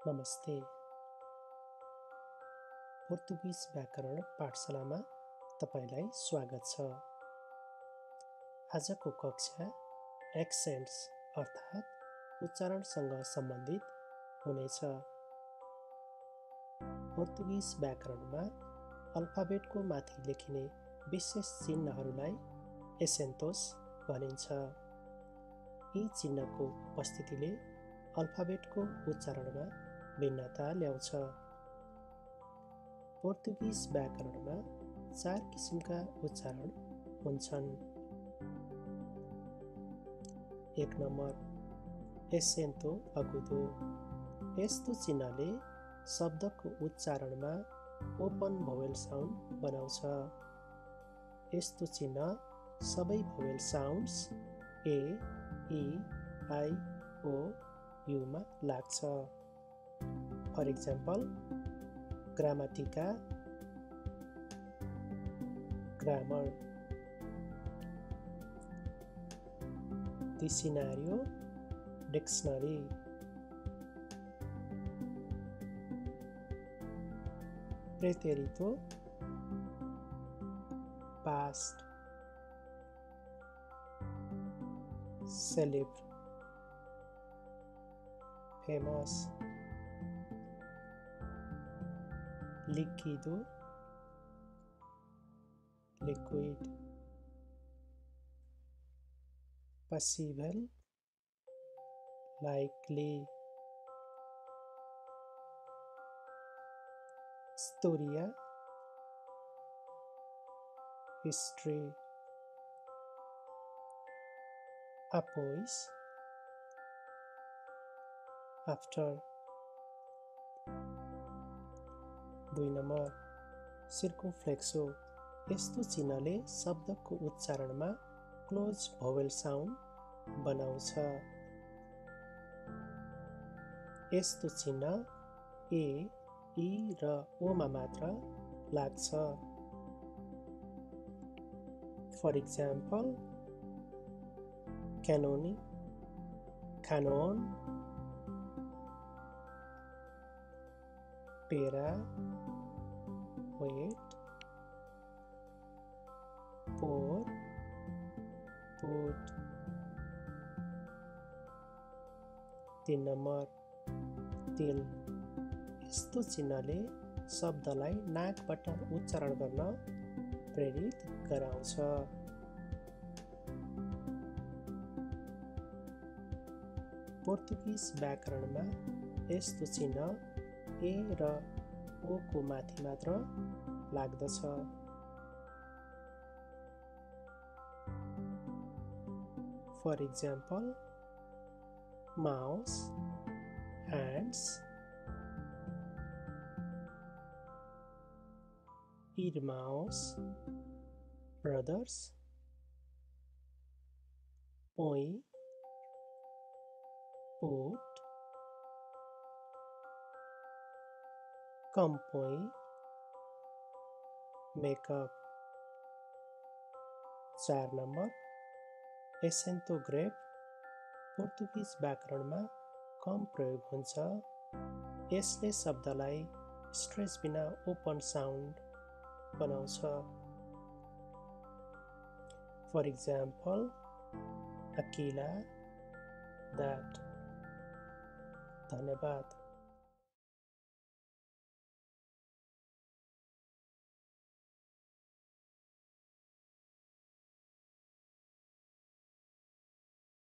नमस्ते। पोर्तुगीज व्याकरण पाठशालामा तपाईलाई स्वागत छ। आजको कक्षा एक्सेन्ट्स अर्थात् उच्चारणसँग सम्बन्धित हुनेछ। पोर्तुगीज व्याकरणमा अल्फाबेटको माथि लेखिने विशेष चिन्हहरूलाई एसेन्टोस भनिन्छ। यी चिन्हको उपस्थितिले अल्फाबेटको उच्चारणमा भिन्नता ल्याउँछ। पोर्तुगीज व्याकरणमा 4 किसिमका उच्चारण हुन्छन्। 1 नम्बर एसेन्टो अगुदो। यस्तो चिन्हले शब्दको उच्चारणमा ओपन भोवेल साउन्ड बनाउँछ। यस्तो चिन्ह सबै vowel sounds A, E, I, O, युमा लाग्छ। फर इक्जाम्पल ग्रामाटिका, ग्रामर। डिक्सनारियो, डिक्सनरी। प्रेटेरितो, पास्ट। सेलेब्र, फेमस। लिक्विडो, लिक्विड। Possible, likely. हिस्टोरिया, हिस्ट्री। अपोइस, आफ्टर। 2 नम्बर सर्कमफ्लेक्सो। यस्तो चिन्हले शब्दको उच्चारणमा क्लोज भोवेल साउन्ड बनाउँछ। यस्तो चिन्ह ए, ई र ओमा मात्र लाग्छ। फर इक्जाम्पल क्यानोनी, कानोन। पेरा, वेट। पोर, पुट। 3 नम्बर तिल। यस्तो चिन्हले शब्दलाई नाकबाट उच्चारण गर्न प्रेरित गराउँछ। पोर्तुगीज व्याकरणमा यस्तो चिन्ह ए र ओ को माथि मात्र लाग्दछ। फर इक्जाम्पल माउस, ह्यान्ड्स। इरमाउस, ब्रदर्स। पोई, पोट। कंपोई, मेकअप। 4 नम्बर एसेन्टो ग्रेप। पोर्तुगीज व्याकरणमा कम प्रयोग हुन्छ। यसले शब्दलाई स्ट्रेस बिना ओपन साउन्ड बनाउँछ। फर इक्जाम्पल अकिला, दैट। धन्यवाद।